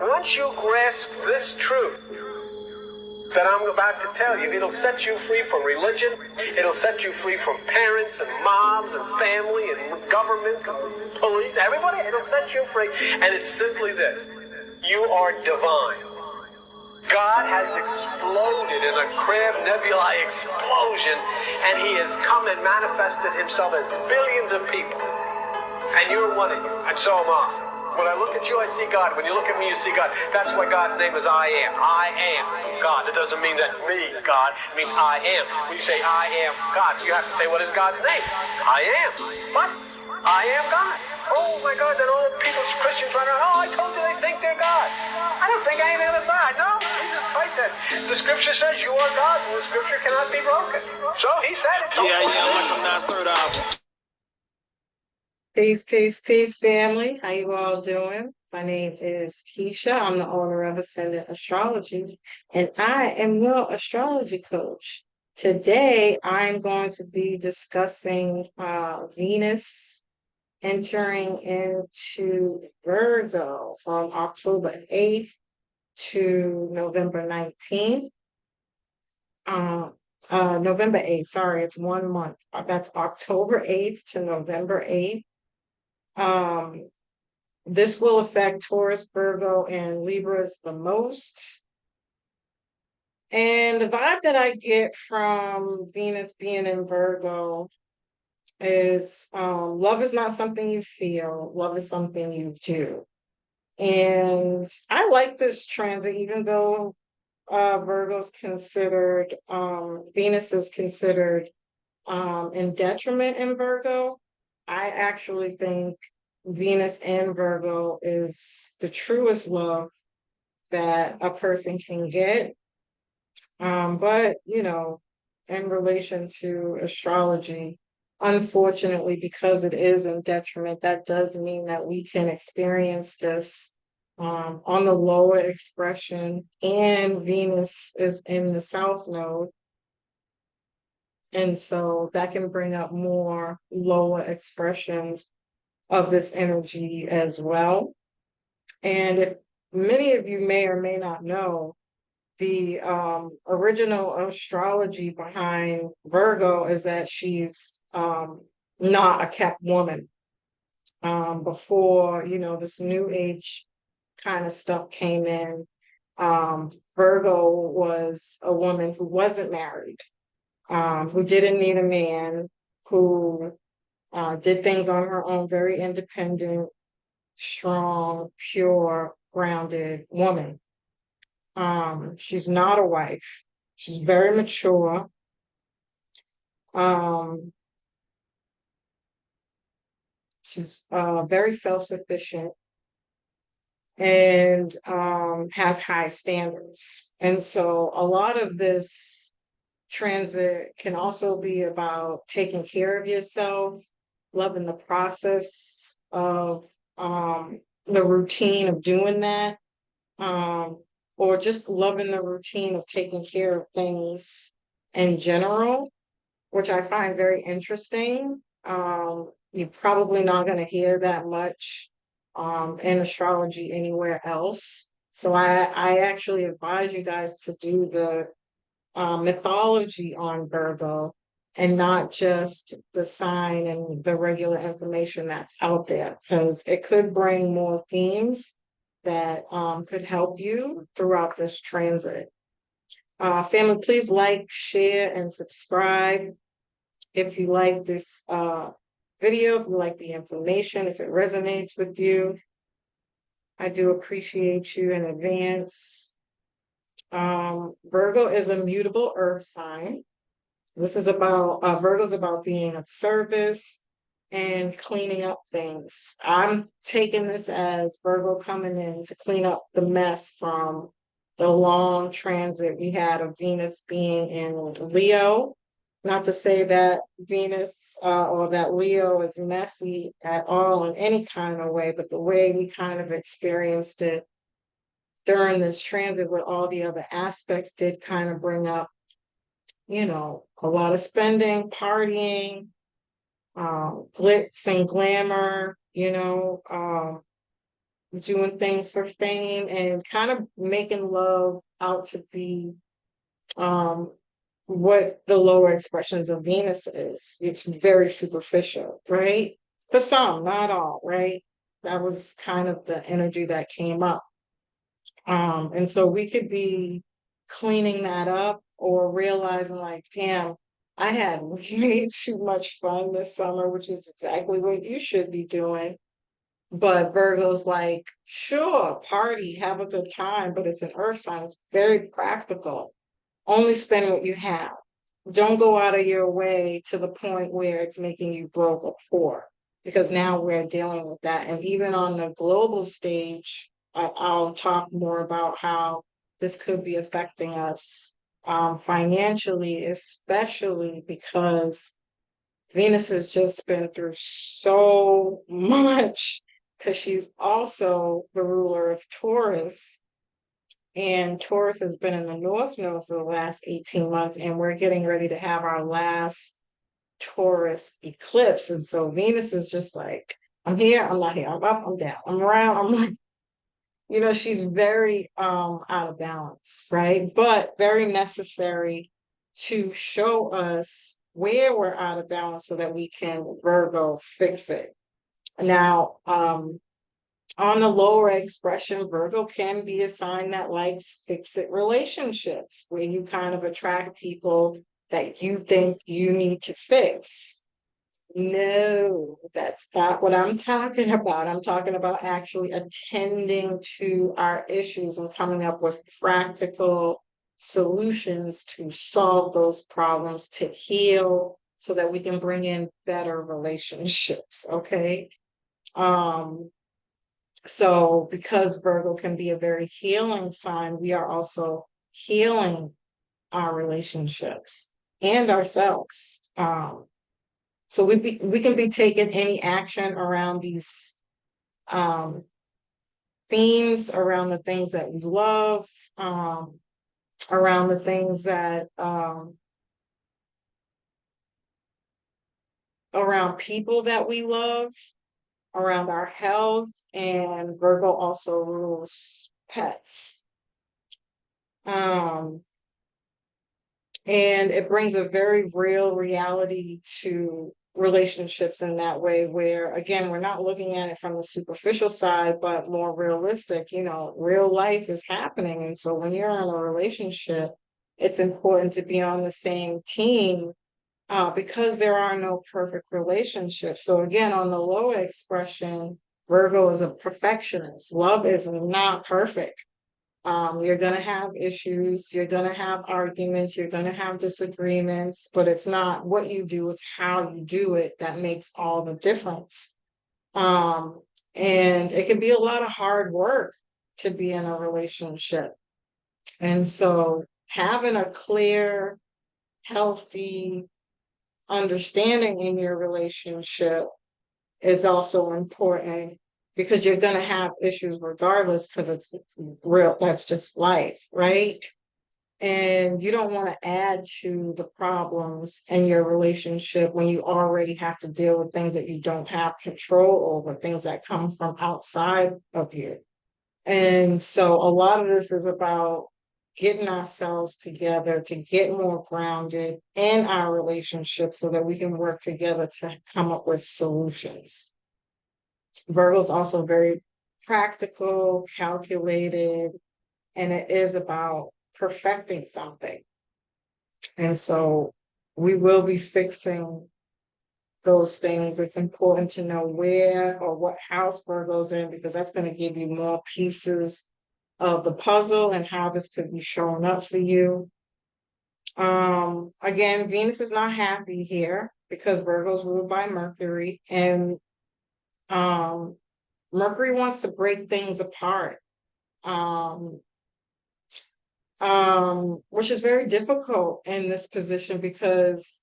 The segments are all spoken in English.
Once you grasp this truth that I'm about to tell you, it'll set you free from religion. It'll set you free from parents and moms and family and governments and police, everybody. It'll set you free. And it's simply this. You are divine. God has exploded in a Crab Nebulae explosion, and he has come and manifested himself as billions of people. And you're one of you, and so am I. When I look at you, I see God. When you look at me, you see God. That's why God's name is I Am. I am God. It doesn't mean that me, God. It means I am. When you say I am God, you have to say, what is God's name? I am. What? I am God. Oh my God, then all the people, Christians run around, oh, I told you they think they're God. I don't think anything on the side. No, Jesus Christ said, the scripture says you are God, and the scripture cannot be broken. So he said it. Yeah, like I'm not third album. Peace, family. How you all doing? My name is Keisha. I'm the owner of Ascendant Astrology, and I am your astrology coach. Today, I'm going to be discussing Venus entering into Virgo from October 8th to November 19th. November 8th, sorry, it's 1 month. That's October 8th to November 8th. This will affect Taurus, Virgo, and Libras the most. And the vibe that I get from Venus being in Virgo is love is not something you feel, love is something you do. And I like this transit, even though Virgo's considered, Venus is considered in detriment in Virgo. I actually think Venus and Virgo is the truest love that a person can get. But, in relation to astrology, unfortunately, because it is in detriment, that does mean that we can experience this on the lower expression, and Venus is in the South Node. And so that can bring up more lower expressions of this energy as well. And if many of you may or may not know, the original astrology behind Virgo is that she's not a kept woman. Before, this new age kind of stuff came in, Virgo was a woman who wasn't married, who didn't need a man, who did things on her own, very independent, strong, pure, grounded woman. She's not a wife. She's very mature. She's very self-sufficient and has high standards. And so a lot of this transit can also be about taking care of yourself, loving the process of the routine of doing that, or just loving the routine of taking care of things in general, which I find very interesting. You're probably not going to hear that much in astrology anywhere else. So I actually advise you guys to do the mythology on Virgo and not just the sign and the regular information that's out there, because it could bring more themes that could help you throughout this transit. Family, please like, share, and subscribe if you like this video, if you like the information, if it resonates with you. I do appreciate you in advance. Virgo is a mutable earth sign. This is about, Virgo's about being of service and cleaning up things. I'm taking this as Virgo coming in to clean up the mess from the long transit we had of Venus being in Leo. Not to say that Venus or that Leo is messy at all in any kind of way, but the way we kind of experienced it during this transit with all the other aspects did kind of bring up, a lot of spending, partying, glitz and glamour, doing things for fame and kind of making love out to be um what the lower expressions of Venus is. It's very superficial, right? For some, not all, right? That was kind of the energy that came up. And so we could be cleaning that up or realizing like, damn, I had way too much fun this summer, which is exactly what you should be doing. But Virgo's like, sure, party, have a good time, but it's an earth sign. It's very practical. Only spend what you have. Don't go out of your way to the point where it's making you broke or poor, because now we're dealing with that. And even on the global stage, I'll talk more about how this could be affecting us financially, especially because Venus has just been through so much because she's also the ruler of Taurus. And Taurus has been in the North Node for the last 18 months, and we're getting ready to have our last Taurus eclipse. And so Venus is just like, I'm here, I'm not here, I'm up, I'm down, I'm around, I'm like, she's very out of balance, right? But very necessary to show us where we're out of balance so that we can Virgo fix it. Now, on the lower expression, Virgo can be a sign that likes fix-it relationships, where you kind of attract people that you think you need to fix. No, that's not what I'm talking about. I'm talking about actually attending to our issues and coming up with practical solutions to solve those problems, to heal, so that we can bring in better relationships. Okay. Um, so because Virgo can be a very healing sign, we are also healing our relationships and ourselves. So we can be taking any action around these um, themes, around the things that we love, around the things that around people that we love, around our health, and Virgo also rules pets. Um, and it brings a very real reality to relationships in that way, where again, we're not looking at it from the superficial side, but more realistic. Real life is happening. And so when you're in a relationship, it's important to be on the same team because there are no perfect relationships. So again, on the lower expression, Virgo is a perfectionist. Love is not perfect. You're going to have issues, you're going to have arguments, you're going to have disagreements, but it's not what you do, it's how you do it that makes all the difference. Um, and it can be a lot of hard work to be in a relationship. And so having a clear, healthy understanding in your relationship is also important, because you're going to have issues regardless, because it's real, that's just life, right? And you don't want to add to the problems in your relationship when you already have to deal with things that you don't have control over, things that come from outside of you. And so a lot of this is about getting ourselves together to get more grounded in our relationship so that we can work together to come up with solutions. Virgo's also very practical, calculated, and it is about perfecting something. And so we will be fixing those things. It's important to know where or what house Virgo's in, because that's going to give you more pieces of the puzzle and how this could be showing up for you. Again, Venus is not happy here because Virgo's ruled by Mercury, and Mercury wants to break things apart, um, which is very difficult in this position because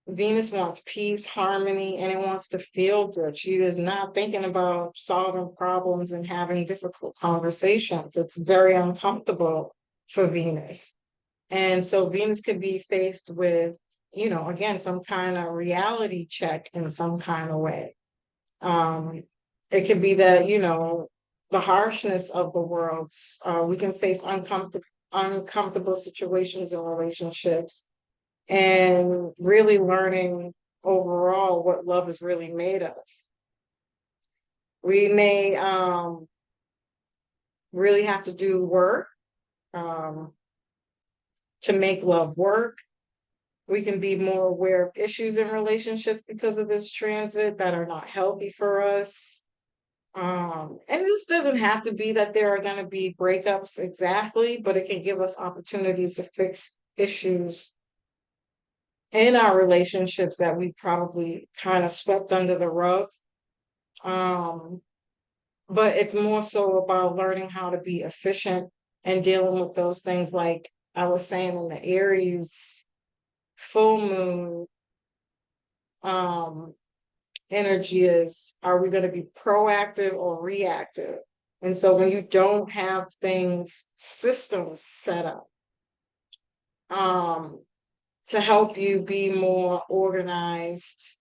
Venus wants peace, harmony, and it wants to feel good. She is not thinking about solving problems and having difficult conversations. It's very uncomfortable for Venus. And so Venus could be faced with, again, some kind of reality check in some kind of way. It could be that, the harshness of the world. We can face uncomfortable situations in relationships, and really learning overall what love is really made of. We may really have to do work um, to make love work. We can be more aware of issues in relationships because of this transit that are not healthy for us. And this doesn't have to be that there are going to be breakups exactly, but it can give us opportunities to fix issues in our relationships that we probably kind of swept under the rug. Um, but it's more so about learning how to be efficient and dealing with those things, like I was saying in the Aries full moon um energy is, are we going to be proactive or reactive? And so when you don't have things, systems set up um to help you be more organized,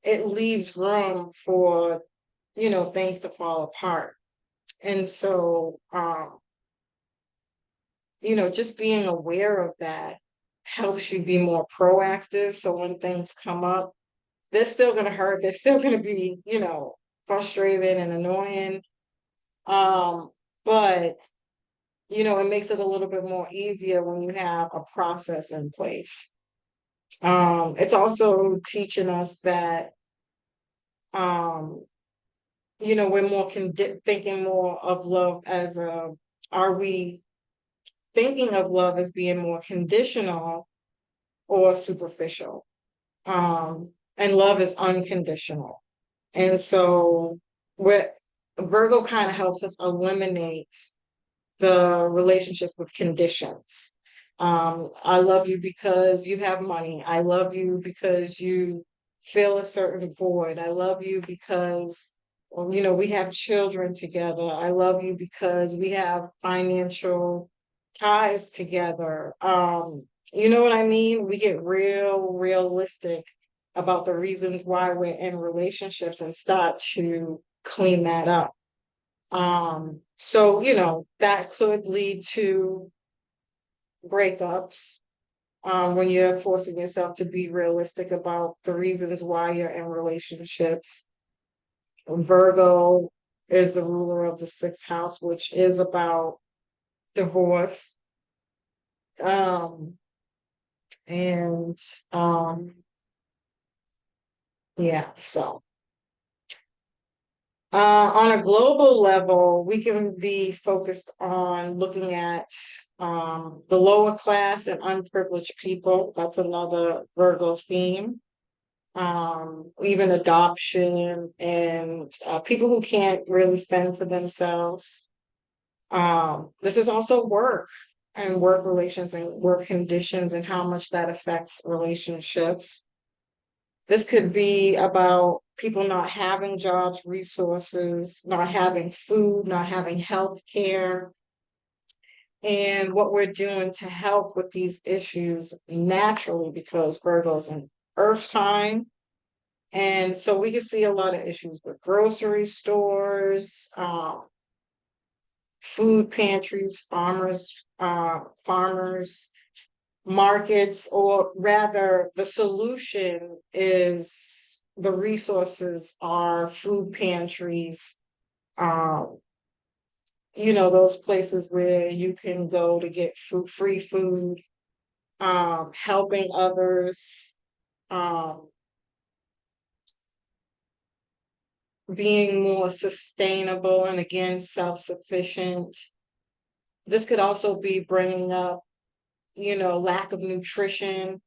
it leaves room for, things to fall apart. And so just being aware of that helps you be more proactive. So when things come up, they're still going to hurt. They're still going to be, frustrating and annoying. Um, but, it makes it a little bit more easier when you have a process in place. It's also teaching us that, um, we're thinking more of love as are we thinking of love as being more conditional or superficial? And love is unconditional. And so what Virgo kind of helps us eliminate the relationship with conditions. I love you because you have money. I love you because you fill a certain void. I love you because, well, we have children together. I love you because we have financial ties together. You know what I mean? We get realistic about the reasons why we're in relationships and start to clean that up. So, that could lead to breakups when you're forcing yourself to be realistic about the reasons why you're in relationships. Virgo is the ruler of the sixth house, which is about divorce. Um, and yeah, so on a global level, we can be focused on looking at the lower class and unprivileged people. That's another Virgo theme. Even adoption and people who can't really fend for themselves. This is also work and work relations and work conditions and how much that affects relationships. This could be about people not having jobs, resources, not having food, not having health care, and what we're doing to help with these issues naturally, because Virgo's an earth sign. And so we can see a lot of issues with grocery stores, food pantries, farmers markets, or rather the solution is the resources are food pantries, um, those places where you can go to get free food, helping others, um, being more sustainable and again self-sufficient. This could also be bringing up, lack of nutrition.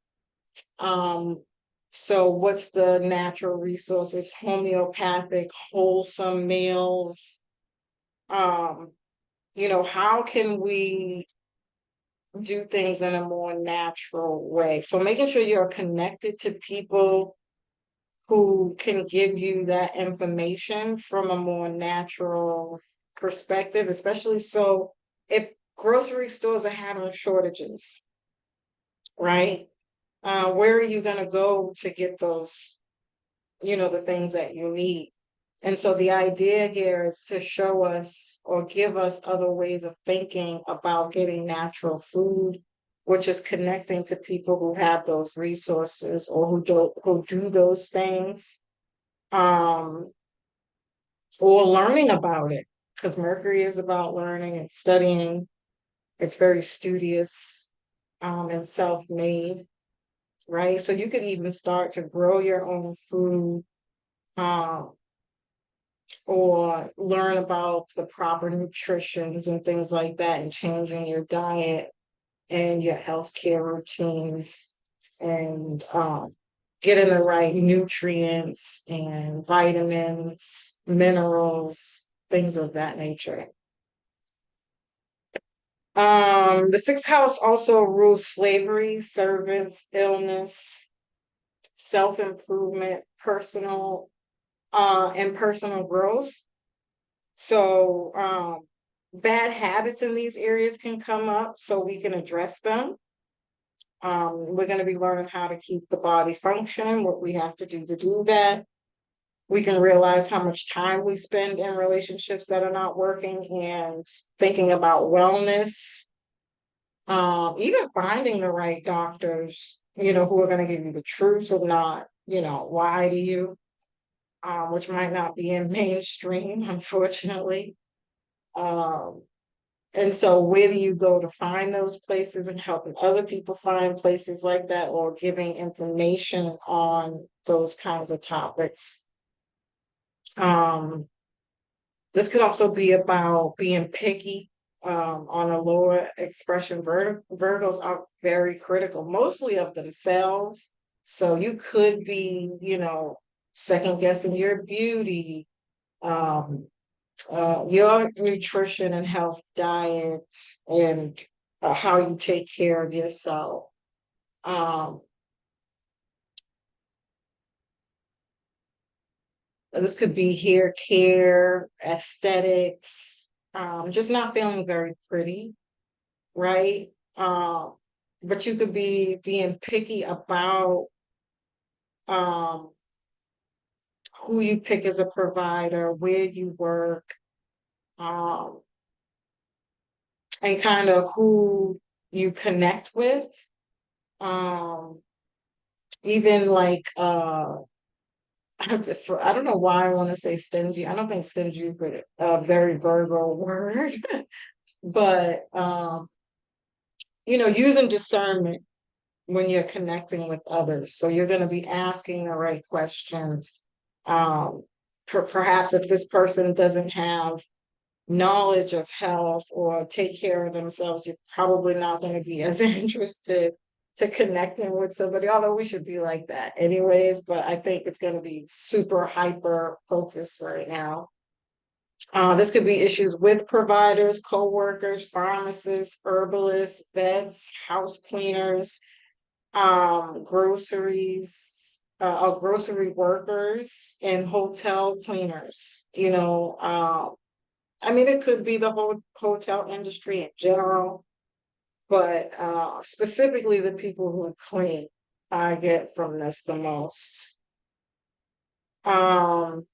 Um, so what's the natural resources? Homeopathic, wholesome meals. Um, how can we do things in a more natural way? So making sure you're connected to people who can give you that information from a more natural perspective, especially so if grocery stores are having shortages, right? Where are you going to go to get those, the things that you need? And so the idea here is to show us or give us other ways of thinking about getting natural food, which is connecting to people who have those resources or who do those things, um, or learning about it. Because Mercury is about learning and studying. It's very studious, and self-made, right? So you could even start to grow your own food, um, or learn about the proper nutritions and things like that, and changing your diet and your healthcare routines, and getting the right nutrients and vitamins, minerals, things of that nature. The sixth house also rules slavery, servants, illness, self-improvement, and personal growth. So bad habits in these areas can come up, so we can address them. We're going to be learning how to keep the body functioning, what we have to do that. We can realize how much time we spend in relationships that are not working, and thinking about wellness, even finding the right doctors, who are going to give you the truth and not, lie to you, which might not be in mainstream, unfortunately. Um, and so where do you go to find those places, and helping other people find places like that, or giving information on those kinds of topics? Um, this could also be about being picky, on a lower expression. Virgos are very critical, mostly of themselves. So you could be, second guessing your beauty, um, your nutrition and health diet, and how you take care of yourself. Um, this could be hair care, aesthetics, just not feeling very pretty, right? Um, but you could be being picky about um, who you pick as a provider, where you work, um, and kind of who you connect with. Um, even like I don't know why I want to say stingy. I don't think stingy is a very Virgo word, but using discernment when you're connecting with others. So you're going to be asking the right questions. Um, Perhaps if this person doesn't have knowledge of health or take care of themselves, you're probably not going to be as interested to connecting with somebody, although we should be like that anyways, but I think it's going to be super hyper focused right now. This could be issues with providers, co-workers, pharmacists, herbalists, vets, house cleaners, grocery workers, and hotel cleaners. I mean, it could be the whole hotel industry in general, but specifically the people who clean, I get from this the most. Um,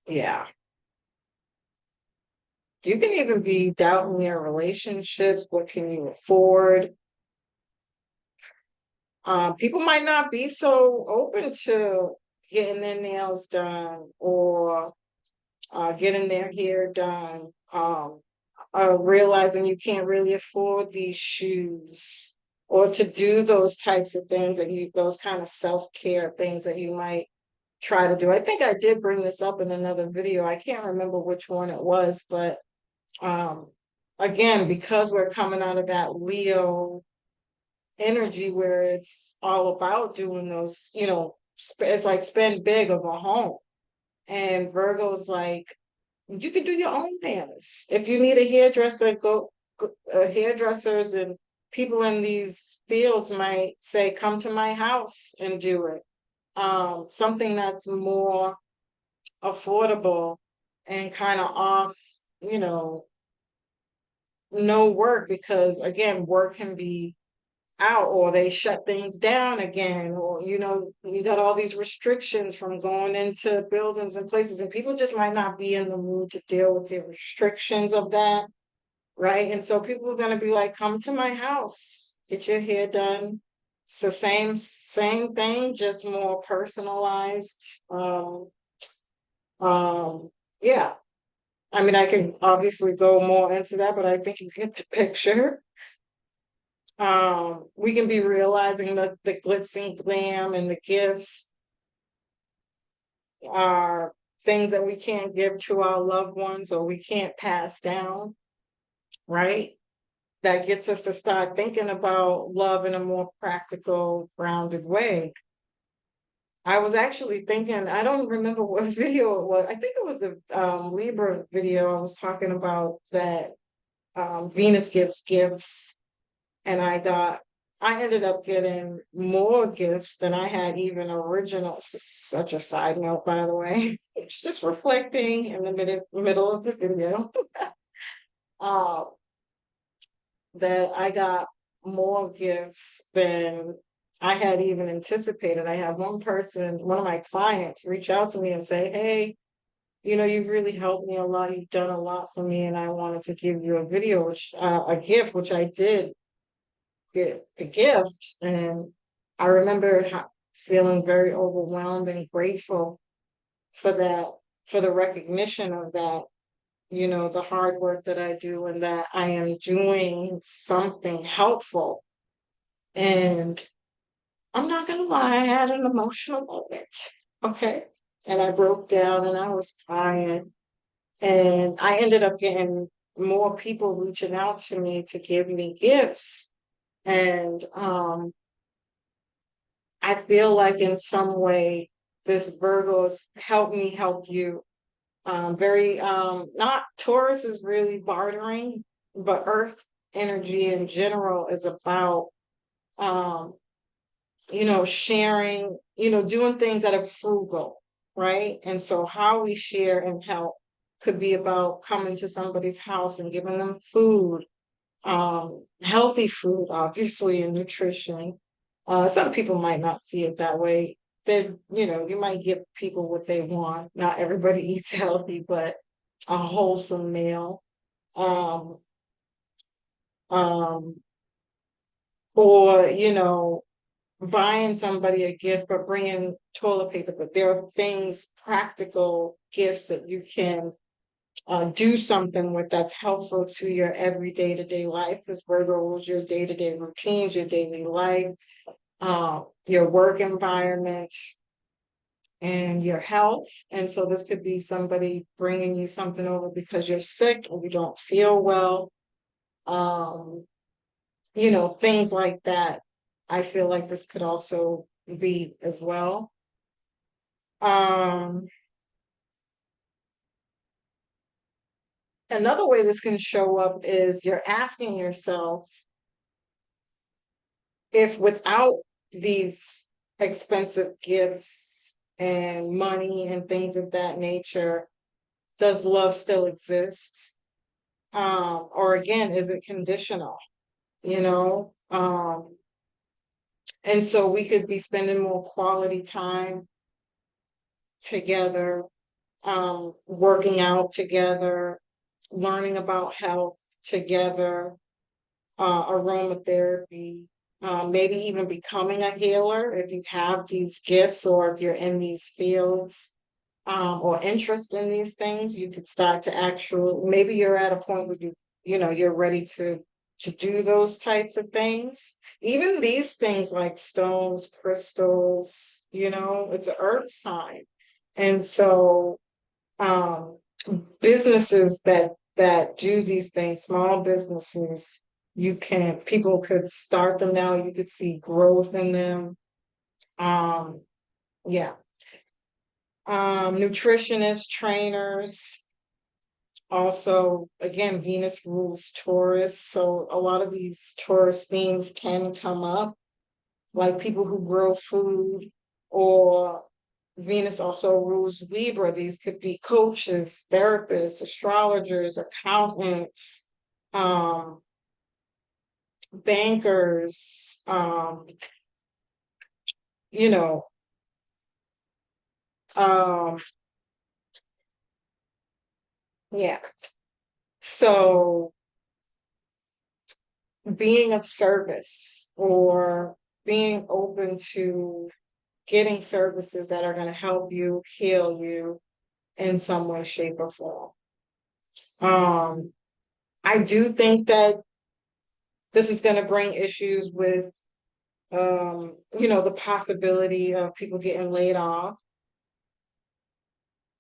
yeah. You can even be doubting your relationships. What can you afford? People might not be so open to getting their nails done, or getting their hair done, realizing you can't really afford these shoes, or to do those types of things, those kind of self-care things that you might try to do. I think I did bring this up in another video. I can't remember which one it was, but um, again, because we're coming out of that Leo energy where it's all about doing those, it's like spend big of a home. And Virgo's like, you can do your own nails. If you need a hairdresser, go hairdressers and people in these fields might say, come to my house and do it. Something that's more affordable and kind of off, no work, because again, work can be out, or they shut things down again, or you got all these restrictions from going into buildings and places, and people just might not be in the mood to deal with the restrictions of that, right? And so people are going to be like, come to my house, get your hair done. It's the same thing, just more personalized. Yeah, I mean, I can obviously go more into that, but I think you get the picture. We can be realizing that the glitz and glam and the gifts are things that we can't give to our loved ones or we can't pass down, right? That gets us to start thinking about love in a more practical, grounded way. I was actually thinking, I don't remember what video it was. I think it was the Libra video. I was talking about that Venus gives gifts, and I ended up getting more gifts than I had even original. Such a side note, by the way. It's just reflecting in the middle of the video. Uh, that I got more gifts than I had even anticipated. I had one of my clients reach out to me and say, hey, you've really helped me a lot. You've done a lot for me, and I wanted to give you a video, a gift, which I did get the gift. And I remember feeling very overwhelmed and grateful for that, for the recognition of that, the hard work that I do and that I am doing something helpful. And I'm not gonna lie, I had an emotional moment. Okay. And I broke down and I was crying. And I ended up getting more people reaching out to me to give me gifts. And I feel like in some way this Virgo's helped me help you. Very not Taurus is really bartering, but Earth energy in general is about um sharing, doing things that are frugal, right? And so how we share and help could be about coming to somebody's house and giving them food, healthy food, obviously, and nutrition. Some people might not see it that way. Then, you might give people what they want. Not everybody eats healthy, but a wholesome meal. Um, um, or, buying somebody a gift, but bringing toilet paper. But there are things, practical gifts that you can do something with that's helpful to your everyday to day life. Because Virgo rules your day to day routines, your daily life, your work environment, and your health. And so this could be somebody bringing you something over because you're sick or you don't feel well. Um, things like that. I feel like this could also be as well. Um, Another way this can show up is you're asking yourself if without these expensive gifts and money and things of that nature, does love still exist? Or again, is it conditional? You know? And so we could be spending more quality time together, working out together, learning about health together, aromatherapy, maybe even becoming a healer if you have these gifts or if you're in these fields, or interest in these things. You could start to actually, maybe you're at a point where you're ready to do those types of things. Even these things like stones, crystals, it's an earth sign. And so um, businesses that do these things, small businesses, people could start them now. You could see growth in them. Um, yeah. Nutritionists, trainers. Also, again, Venus rules Taurus, so a lot of these Taurus themes can come up, like people who grow food, or Venus also rules Libra. These could be coaches, therapists, astrologers, accountants, um, bankers, you know, um, yeah. So being of service or being open to getting services that are going to help you heal you in some way, shape, or form. Um, I do think that this is going to bring issues with, the possibility of people getting laid off,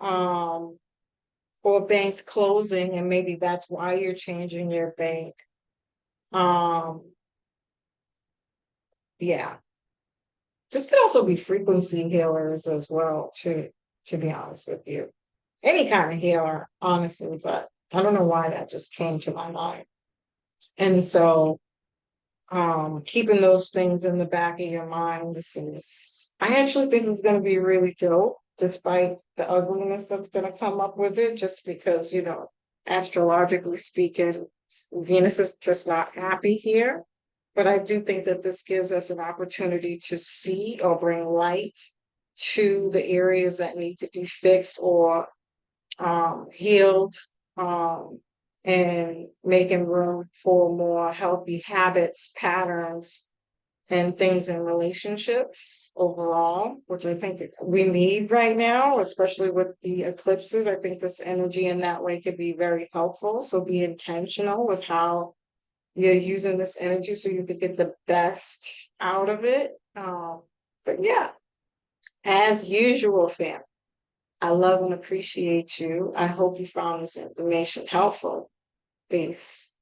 um, or banks closing, and maybe that's why you're changing your bank. Um, yeah, this could also be frequency healers as well, to be honest with you. Any kind of healer, honestly, but I don't know why that just came to my mind. And so, keeping those things in the back of your mind, I actually think it's going to be really dope, despite the ugliness that's going to come up with it, just because, astrologically speaking, Venus is just not happy here. But I do think that this gives us an opportunity to see or bring light to the areas that need to be fixed or healed, um, and making room for more healthy habits, patterns, and things in relationships overall, which I think we need right now, especially with the eclipses. I think this energy in that way could be very helpful. So be intentional with how you're using this energy so you could get the best out of it. But yeah, as usual, fam. I love and appreciate you. I hope you found this information helpful. Peace.